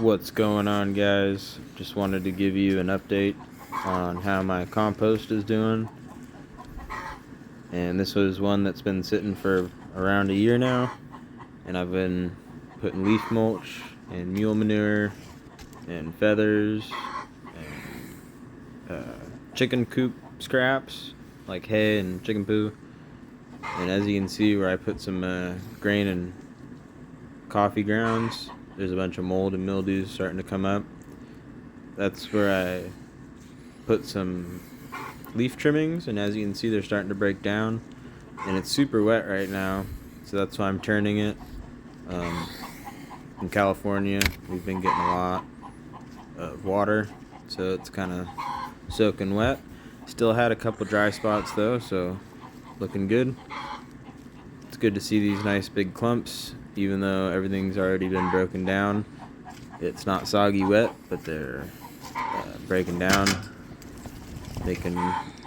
What's going on, guys? Just wanted to give you an update on how my compost is doing. And this was one that's been sitting for around a year now, and I've been putting leaf mulch and mule manure and feathers and chicken coop scraps like hay and chicken poo. And as you can see, where I put some grain and coffee grounds, there's a bunch of mold and mildew starting to come up. That's where I put some leaf trimmings, and as you can see, they're starting to break down, and it's super wet right now, so that's why I'm turning it. In California, we've been getting a lot of water, so it's kind of soaking wet. Still had a couple dry spots though, so looking good. It's good to see these nice big clumps, even though everything's already been broken down. It's not soggy wet, but they're breaking down, making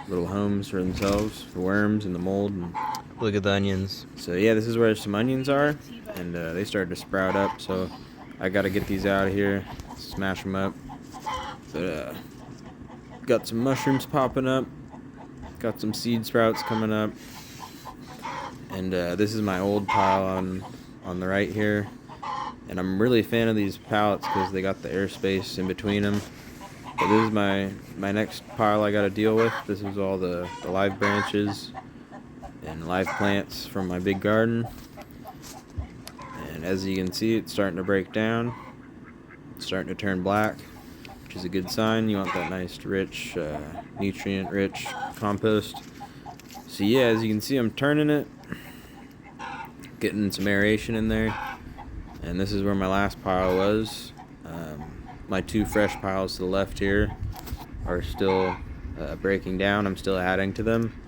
little homes for themselves, for worms and the mold. And look at the onions. So yeah, this is where some onions are, and they started to sprout up, so I gotta get these out of here, smash them up. But got some mushrooms popping up, got some seed sprouts coming up, and this is my old pile on the right here. And I'm really a fan of these pallets because they got the airspace in between them. But this is my next pile I got to deal with. This is all the live branches and live plants from my big garden. And as you can see, it's starting to break down. It's starting to turn black, which is a good sign. You want that nice, rich, nutrient-rich compost. So yeah, as you can see, I'm turning it, getting some aeration in there. And this is where my last pile was. My two fresh piles to the left here are still breaking down. I'm still adding to them.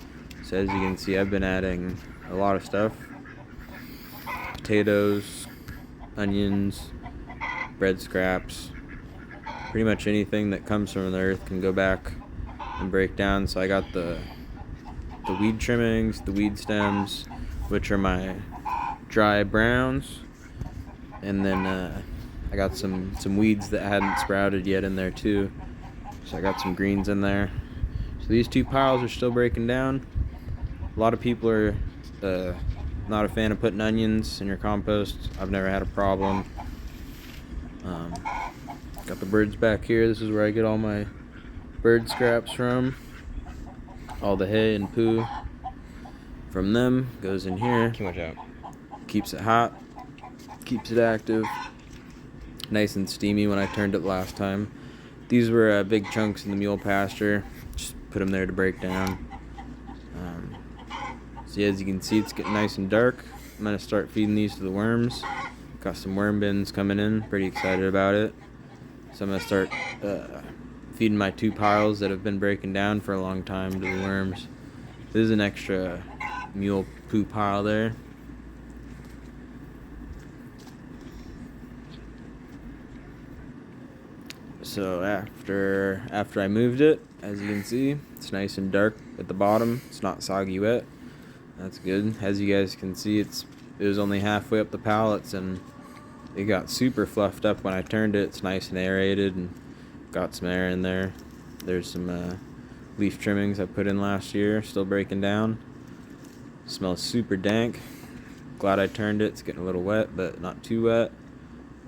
So as you can see, I've been adding a lot of stuff. Potatoes, onions, bread scraps. Pretty much anything that comes from the earth can go back and break down. So I got the weed trimmings, the weed stems, which are my dry browns. And then I got some weeds that hadn't sprouted yet in there too. So I got some greens in there. So these two piles are still breaking down. A lot of people are not a fan of putting onions in your compost. I've never had a problem. Got the birds back here. This is where I get all my bird scraps from. All the hay and poo from them goes in here. Watch out. Keeps it hot. Keeps it active, nice and steamy. When I turned it last time, these were big chunks in the mule pasture. Just put them there to break down. So yeah, as you can see, it's getting nice and dark. I'm gonna start feeding these to the worms. Got some worm bins coming in. Pretty excited about it. So I'm gonna start feeding my two piles that have been breaking down for a long time to the worms. There's an extra mule poo pile there. So after I moved it, as you can see, it's nice and dark at the bottom. It's not soggy wet. That's good. As you guys can see, it was only halfway up the pallets, and it got super fluffed up when I turned it. It's nice and aerated and got some air in there. There's some leaf trimmings I put in last year, still breaking down. Smells super dank. Glad I turned it. It's getting a little wet, but not too wet.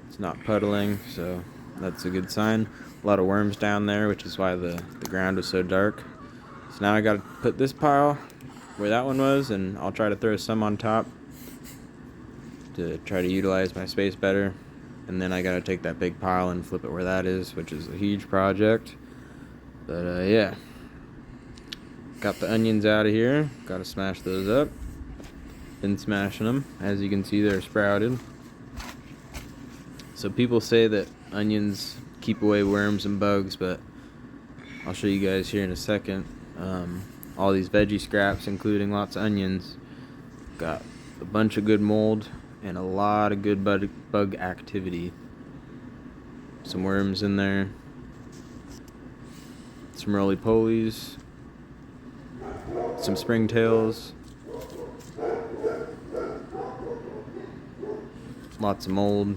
It's not puddling, so that's a good sign. A lot of worms down there, which is why the ground was so dark. So now I gotta put this pile where that one was, and I'll try to throw some on top to try to utilize my space better. And then I gotta take that big pile and flip it where that is, which is a huge project. But yeah. Got the onions out of here. Gotta smash those up. Been smashing them. As you can see, they're sprouted. So people say that onions keep away worms and bugs, but I'll show you guys here in a second. All these veggie scraps, including lots of onions, got a bunch of good mold and a lot of good bug activity. Some worms in there, some roly-polies, some springtails, lots of mold.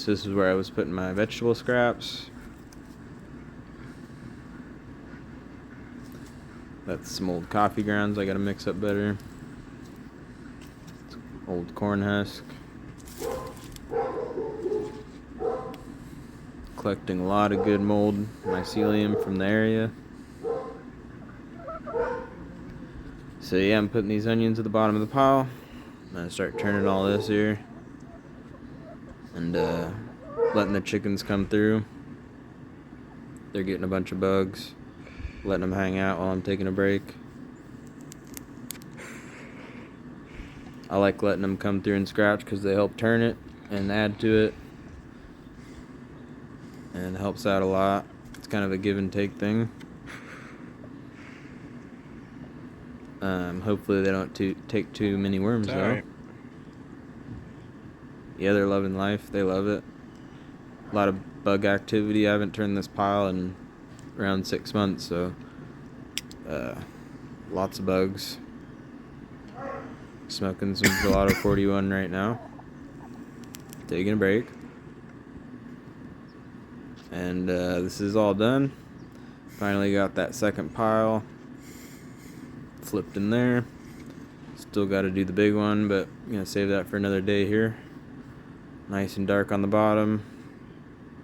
So this is where I was putting my vegetable scraps. That's some old coffee grounds I gotta mix up better. Old corn husk. Collecting a lot of good mold mycelium from the area. So yeah, I'm putting these onions at the bottom of the pile. I'm gonna start turning all this here. And letting the chickens come through. They're getting a bunch of bugs. Letting them hang out while I'm taking a break. I like letting them come through and scratch because they help turn it and add to it. And it helps out a lot. It's kind of a give and take thing. Hopefully they don't take too many worms though. Right. Yeah, they're loving life. They love it. A lot of bug activity. I haven't turned this pile in around 6 months, so lots of bugs. Smoking some Gelato 41 right now. Taking a break. And this is all done. Finally got that second pile flipped in there. Still got to do the big one, but I'm going to save that for another day here. Nice and dark on the bottom.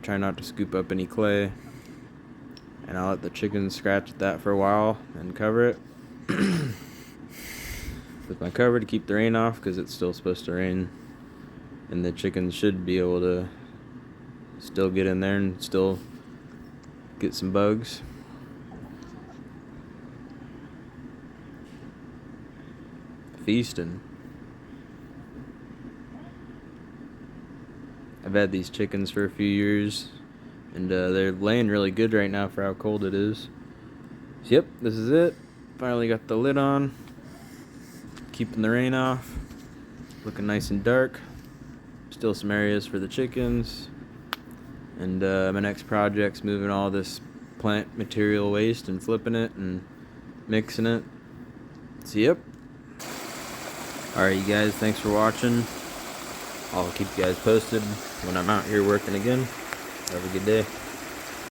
Try not to scoop up any clay. And I'll let the chickens scratch at that for a while and cover it with my cover to keep the rain off, because it's still supposed to rain. And the chickens should be able to still get in there and still get some bugs. Feasting. I've had these chickens for a few years, and they're laying really good right now for how cold it is. So, yep, this is it. Finally got the lid on. Keeping the rain off. Looking nice and dark. Still some areas for the chickens. And my next project's moving all this plant material waste and flipping it and mixing it. So, yep. Alright, you guys, thanks for watching. I'll keep you guys posted when I'm out here working again. Have a good day.